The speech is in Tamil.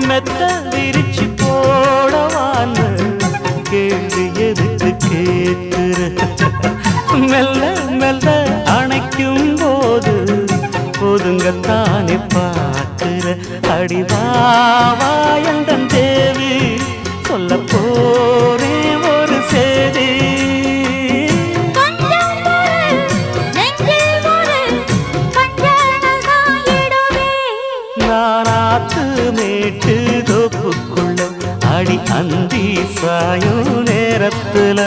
மெத்த விரிச்சு போடவான்னு கேள்வி எதுக்கு கேட்கிற மெல்ல மெல்ல அணைக்கும் போது ஒதுங்கத்தானே பார்க்கிற அடிவாவாயந்தன் தேவி சொல்ல போரே ஒரு சேதி நானாத்து மேட்டு தோப்புக்குள்ள அடி அந்தி சாயும் நேரத்துல